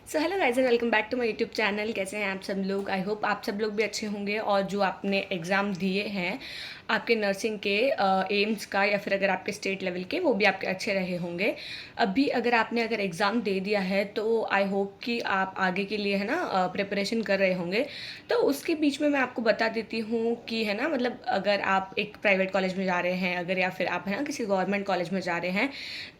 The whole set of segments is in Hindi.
So hello guys and welcome back to my YouTube channel. कैसे हैं आप सब लोग? आई होप आप सब लोग भी अच्छे होंगे और जो आपने एग्ज़ाम दिए हैं आपके नर्सिंग के एम्स का या फिर अगर आपके स्टेट लेवल के, वो भी आपके अच्छे रहे होंगे। अभी अगर एग्ज़ाम दे दिया है तो आई होप कि आप आगे के लिए है ना प्रिपरेशन कर रहे होंगे। तो उसके बीच में मैं आपको बता देती हूँ कि है ना, मतलब अगर आप एक प्राइवेट कॉलेज में जा रहे हैं, अगर या फिर आप है ना किसी गवर्नमेंट कॉलेज में जा रहे हैं,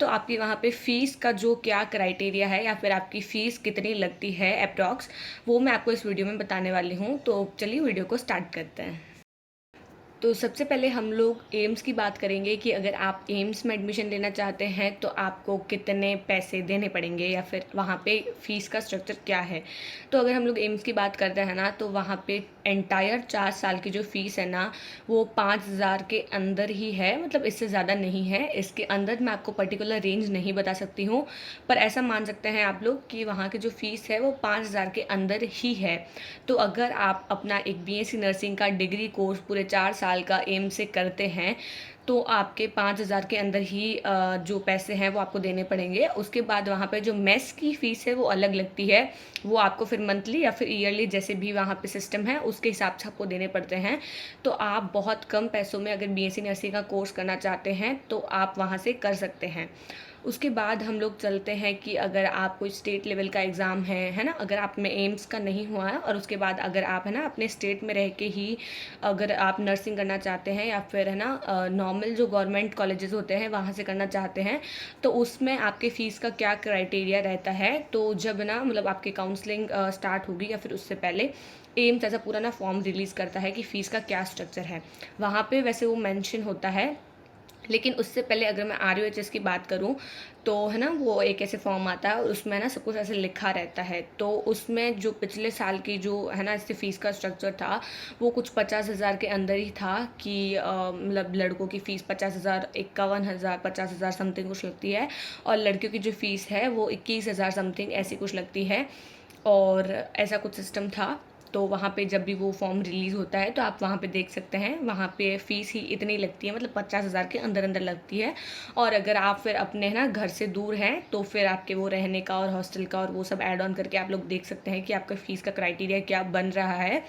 तो आपकी वहाँ पे फ़ीस का जो क्या क्राइटेरिया है या फिर आपकी फ़ीस कितनी लगती है अप्रॉक्स, वो मैं आपको इस वीडियो में बताने वाली हूँ। तो चलिए वीडियो को स्टार्ट करते हैं। तो सबसे पहले हम लोग एम्स की बात करेंगे कि अगर आप एम्स में एडमिशन लेना चाहते हैं तो आपको कितने पैसे देने पड़ेंगे या फिर वहाँ पे फ़ीस का स्ट्रक्चर क्या है। तो अगर हम लोग एम्स की बात करते हैं ना, तो वहाँ पे एंटायर 4 साल की जो फ़ीस है ना, वो 5,000 के अंदर ही है। मतलब इससे ज़्यादा नहीं है। इसके अंदर मैं आपको पर्टिकुलर रेंज नहीं बता सकती हूँ, पर ऐसा मान सकते हैं आप लोग कि वहाँ की जो फ़ीस है वो 5,000 के अंदर ही है। तो अगर आप अपना एक बीएससी नर्सिंग का डिग्री कोर्स पूरे 4 साल का एम से करते हैं, तो आपके 5,000 के अंदर ही जो पैसे हैं वो आपको देने पड़ेंगे। उसके बाद वहाँ पे जो मेस की फ़ीस है वो अलग लगती है। वो आपको फिर मंथली या फिर ईयरली, जैसे भी वहाँ पे सिस्टम है उसके हिसाब से आपको देने पड़ते हैं। तो आप बहुत कम पैसों में अगर बीएससी नर्सिंग का कोर्स करना चाहते हैं तो आप वहाँ से कर सकते हैं। उसके बाद हम लोग चलते हैं कि अगर आप कोई स्टेट लेवल का एग्ज़ाम है ना, अगर आप में एम्स का नहीं हुआ है और उसके बाद अगर आप है ना अपने स्टेट में रह के ही अगर आप नर्सिंग करना चाहते हैं या फिर है ना नॉर्मल जो गवर्नमेंट कॉलेजेस होते हैं वहाँ से करना चाहते हैं, तो उसमें आपके फ़ीस का क्या क्राइटेरिया रहता है। तो जब ना मतलब आपकी काउंसलिंग स्टार्ट होगी या फिर उससे पहले एम्स ऐसा पूरा ना फॉर्म रिलीज़ करता है कि फ़ीस का क्या स्ट्रक्चर है। वहाँ पे वैसे वो मेंशन होता है, लेकिन उससे पहले अगर मैं आरयूएचएस की बात करूँ, तो है ना वो एक ऐसे फॉर्म आता है और उसमें ना सब कुछ ऐसे लिखा रहता है। तो उसमें जो पिछले साल की जो है ना इससे फ़ीस का स्ट्रक्चर था, वो कुछ 50,000 के अंदर ही था कि मतलब लड़कों की फ़ीस 50,000, 51,000, 50,000 समथिंग कुछ लगती है, और लड़कियों की जो फ़ीस है वो 21,000 समथिंग ऐसी कुछ लगती है। और ऐसा कुछ सिस्टम था। तो वहाँ पे जब भी वो फॉर्म रिलीज़ होता है तो आप वहाँ पे देख सकते हैं, वहाँ पे फ़ीस ही इतनी लगती है, मतलब 50,000 के अंदर अंदर लगती है। और अगर आप फिर अपने ना घर से दूर हैं तो फिर आपके वो रहने का और हॉस्टल का और वो सब ऐड ऑन करके आप लोग देख सकते हैं कि आपका फ़ीस का क्राइटेरिया क्या बन रहा है।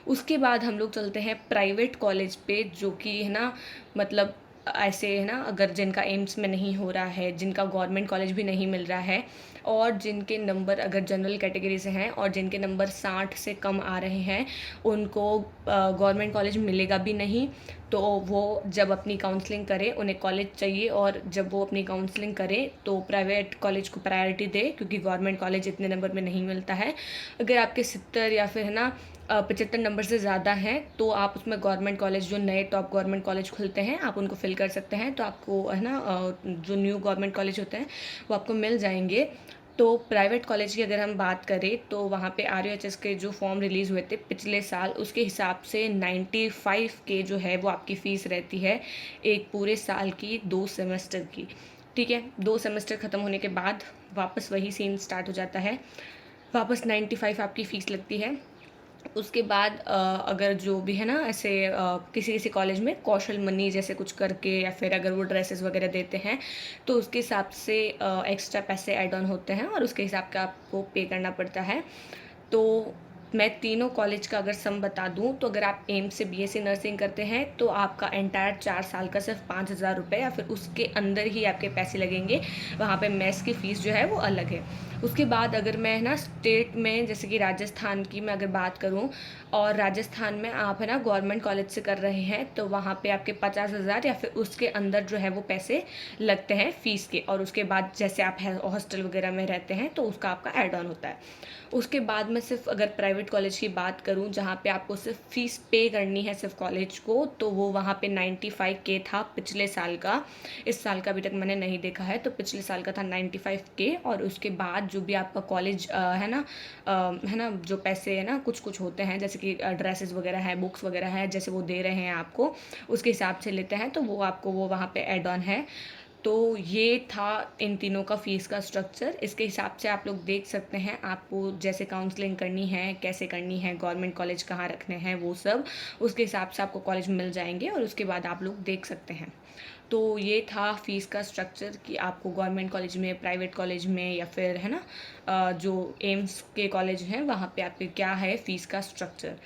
उसके बाद हम लोग चलते हैं प्राइवेट कॉलेज पे, जो कि है ना मतलब ऐसे है ना, अगर जिनका एम्स में नहीं हो रहा है, जिनका गवर्नमेंट कॉलेज भी नहीं मिल रहा है, और जिनके नंबर अगर जनरल कैटेगरी से हैं और जिनके नंबर 60 से कम आ रहे हैं, उनको गवर्नमेंट कॉलेज मिलेगा भी नहीं। तो वो जब अपनी काउंसलिंग करें, उन्हें कॉलेज चाहिए, और जब वो अपनी काउंसलिंग करें तो प्राइवेट कॉलेज को प्रायोरिटी दे, क्योंकि गवर्नमेंट कॉलेज इतने नंबर में नहीं मिलता है। अगर आपके 70 या फिर है ना 75 नंबर से ज़्यादा हैं, तो आप उसमें गवर्नमेंट कॉलेज, जो नए टॉप गवर्नमेंट कॉलेज खुलते हैं, आप उनको फिल कर सकते हैं। तो आपको है ना जो न्यू गवर्नमेंट कॉलेज होते हैं वो आपको मिल जाएंगे। तो प्राइवेट कॉलेज की अगर हम बात करें तो वहाँ पे आरयूएचएस के जो फॉर्म रिलीज़ हुए थे पिछले साल, उसके हिसाब से 95 के जो है वो आपकी फ़ीस रहती है, एक पूरे साल की 2 सेमेस्टर की। ठीक है, 2 सेमेस्टर ख़त्म होने के बाद वापस वही सीन स्टार्ट हो जाता है, वापस 95 आपकी फ़ीस लगती है। उसके बाद अगर जो भी है ना ऐसे किसी किसी कॉलेज में कौशल मनी जैसे कुछ करके, या फिर अगर वो ड्रेसेस वगैरह देते हैं, तो उसके हिसाब से एक्स्ट्रा पैसे ऐड ऑन होते हैं और उसके हिसाब का आपको पे करना पड़ता है। तो मैं तीनों कॉलेज का अगर सम बता दूं, तो अगर आप एम्स से बीएससी नर्सिंग करते हैं तो आपका एंटायर 4 साल का सिर्फ 5,000 रुपये या फिर उसके अंदर ही आपके पैसे लगेंगे। वहाँ पे मेस की फ़ीस जो है वो अलग है। उसके बाद अगर मैं ना स्टेट में, जैसे कि राजस्थान की मैं अगर बात करूँ, और राजस्थान में आप है ना गवर्नमेंट कॉलेज से कर रहे हैं, तो वहाँ पे आपके 50,000 या फिर उसके अंदर जो है वो पैसे लगते हैं फ़ीस के। और उसके बाद जैसे आप हॉस्टल वगैरह में रहते हैं तो उसका आपका ऐड ऑन होता है। उसके बाद मैं सिर्फ अगर प्राइवेट कॉलेज की बात करूं, जहाँ पे आपको सिर्फ फ़ीस पे करनी है सिर्फ कॉलेज को, तो वो वहाँ पे 95 के था पिछले साल का। इस साल का अभी तक मैंने नहीं देखा है, तो पिछले साल का था 95 के। और उसके बाद जो भी आपका कॉलेज है ना जो पैसे है ना कुछ कुछ होते हैं, जैसे कि ड्रेसेस वगैरह है, बुक्स वगैरह है, जैसे वो दे रहे हैं आपको, उसके हिसाब से लेते हैं, तो वो आपको वो वहाँ पे ऐड ऑन है। तो ये था इन तीनों का फ़ीस का स्ट्रक्चर। इसके हिसाब से आप लोग देख सकते हैं आपको जैसे काउंसलिंग करनी है, कैसे करनी है, गवर्नमेंट कॉलेज कहाँ रखने हैं वो सब, उसके हिसाब से आपको कॉलेज मिल जाएंगे और उसके बाद आप लोग देख सकते हैं। तो ये था फ़ीस का स्ट्रक्चर कि आपको गवर्नमेंट कॉलेज में, प्राइवेट कॉलेज में या फिर है ना जो एम्स के कॉलेज हैं वहाँ पे आपके क्या है फ़ीस का स्ट्रक्चर।